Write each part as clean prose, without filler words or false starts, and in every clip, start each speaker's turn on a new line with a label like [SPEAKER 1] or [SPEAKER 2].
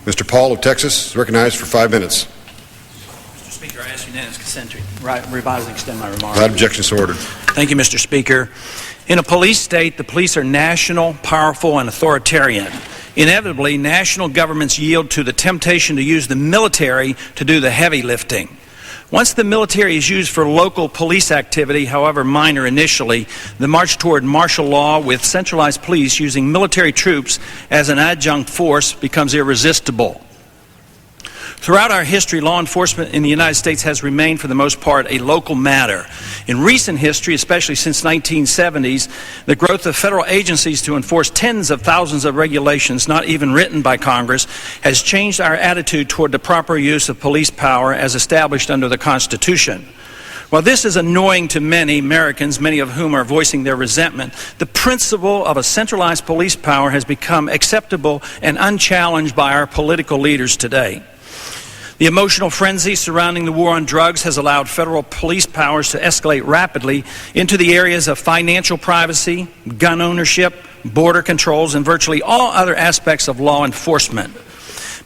[SPEAKER 1] Mr. Paul of Texas is recognized for 5 minutes.
[SPEAKER 2] Mr. Speaker, I ask unanimous consent to revise and extend my remarks.
[SPEAKER 1] Without objection, so ordered.
[SPEAKER 2] Thank you, Mr. Speaker. In a police state, the police are national, powerful, and authoritarian. Inevitably, national governments yield to the temptation to use the military to do the heavy lifting. Once the military is used for local police activity, however minor initially, the march toward martial law with centralized police using military troops as an adjunct force becomes irresistible. Throughout our history, law enforcement in the United States has remained, for the most part, a local matter. In recent history, especially since the 1970s, the growth of federal agencies to enforce tens of thousands of regulations not even written by Congress has changed our attitude toward the proper use of police power as established under the Constitution. While this is annoying to many Americans, many of whom are voicing their resentment, the principle of a centralized police power has become acceptable and unchallenged by our political leaders today. The emotional frenzy surrounding the war on drugs has allowed federal police powers to escalate rapidly into the areas of financial privacy, gun ownership, border controls, and virtually all other aspects of law enforcement.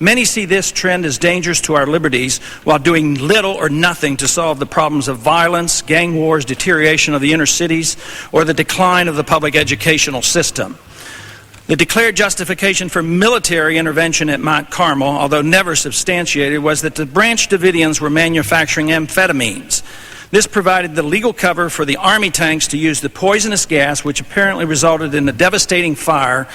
[SPEAKER 2] Many see this trend as dangerous to our liberties while doing little or nothing to solve the problems of violence, gang wars, deterioration of the inner cities, or the decline of the public educational system. The declared justification for military intervention at Mount Carmel, although never substantiated, was that the Branch Davidians were manufacturing amphetamines. This provided the legal cover for the Army tanks to use the poisonous gas, which apparently resulted in a devastating fire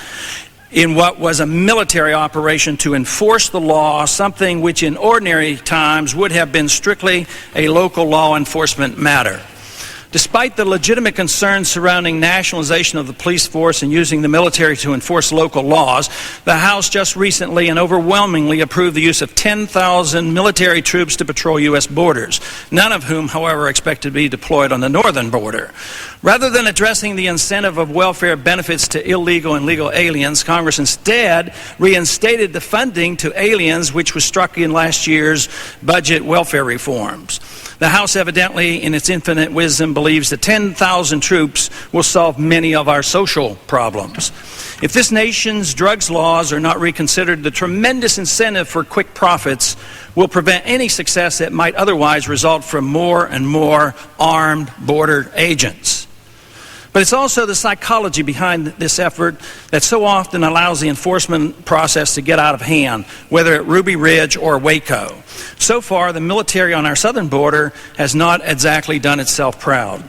[SPEAKER 2] in what was a military operation to enforce the law, something which in ordinary times would have been strictly a local law enforcement matter. Despite the legitimate concerns surrounding nationalization of the police force and using the military to enforce local laws, the House just recently and overwhelmingly approved the use of 10,000 military troops to patrol U.S. borders, none of whom, however, are expected to be deployed on the northern border. Rather than addressing the incentive of welfare benefits to illegal and legal aliens, Congress instead reinstated the funding to aliens, which was struck in last year's budget welfare reforms. The House evidently, in its infinite wisdom, believes that 10,000 troops will solve many of our social problems. If this nation's drugs laws are not reconsidered, the tremendous incentive for quick profits will prevent any success that might otherwise result from more and more armed border agents. But it's also the psychology behind this effort that so often allows the enforcement process to get out of hand, whether at Ruby Ridge or Waco. So far, the military on our southern border has not exactly done itself proud.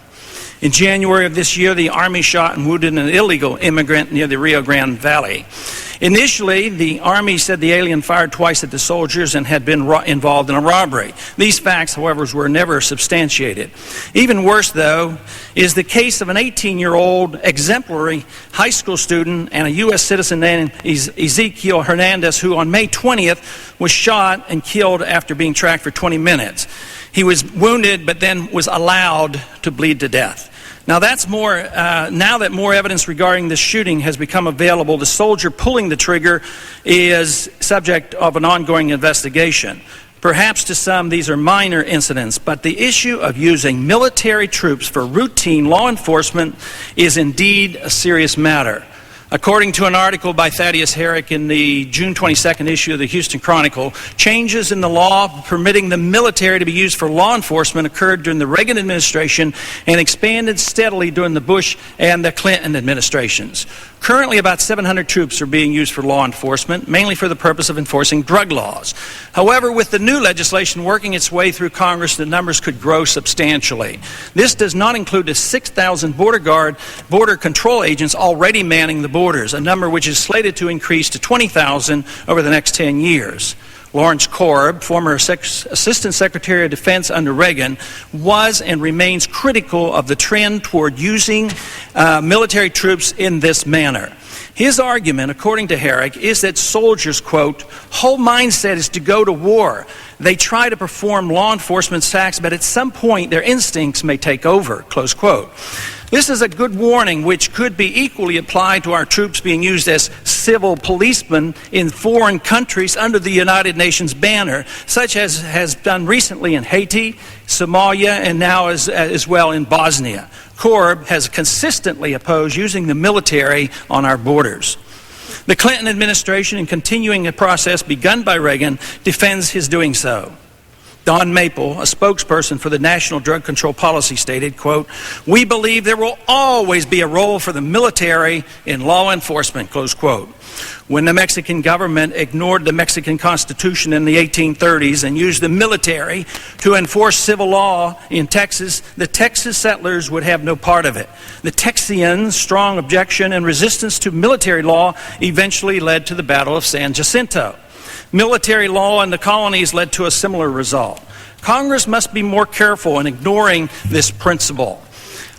[SPEAKER 2] In January of this year, the Army shot and wounded an illegal immigrant near the Rio Grande Valley. Initially, the Army said the alien fired twice at the soldiers and had been involved in a robbery. These facts, however, were never substantiated. Even worse, though, is the case of an 18-year-old exemplary high school student and a U.S. citizen named Ezekiel Hernandez, who on May 20th was shot and killed after being tracked for 20 minutes. He was wounded, but then was allowed to bleed to death. Now now that more evidence regarding this shooting has become available, the soldier pulling the trigger is subject of an ongoing investigation. Perhaps to some these are minor incidents, but the issue of using military troops for routine law enforcement is indeed a serious matter. According to an article by Thaddeus Herrick in the June 22nd issue of the Houston Chronicle, changes in the law permitting the military to be used for law enforcement occurred during the Reagan administration and expanded steadily during the Bush and the Clinton administrations. Currently, about 700 troops are being used for law enforcement, mainly for the purpose of enforcing drug laws. However, with the new legislation working its way through Congress, the numbers could grow substantially. This does not include the 6,000 border control agents already manning the borders, a number which is slated to increase to 20,000 over the next 10 years. Lawrence Korb, former Assistant Secretary of Defense under Reagan, was and remains critical of the trend toward using military troops in this manner. His argument, according to Herrick, is that soldiers, quote, whole mindset is to go to war. They try to perform law enforcement tasks, but at some point their instincts may take over, close quote. This is a good warning which could be equally applied to our troops being used as civil policemen in foreign countries under the United Nations banner, such as has done recently in Haiti, Somalia, and now as well in Bosnia. Korb has consistently opposed using the military on our borders. The Clinton administration, in continuing a process begun by Reagan, defends his doing so. Don Maple, a spokesperson for the National Drug Control Policy, stated, quote, "We believe there will always be a role for the military in law enforcement," close quote. When the Mexican government ignored the Mexican Constitution in the 1830s and used the military to enforce civil law in Texas, the Texas settlers would have no part of it. The Texians' strong objection and resistance to military law eventually led to the Battle of San Jacinto. Military law in the colonies led to a similar result. Congress must be more careful in ignoring this principle.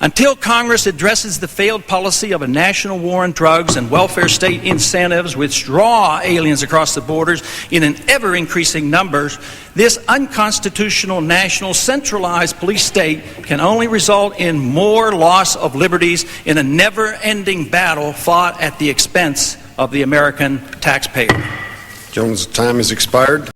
[SPEAKER 2] Until Congress addresses the failed policy of a national war on drugs and welfare state incentives which draw aliens across the borders in an ever-increasing numbers, this unconstitutional national centralized police state can only result in more loss of liberties in a never-ending battle fought at the expense of the American taxpayer.
[SPEAKER 1] Gentleman's time has expired.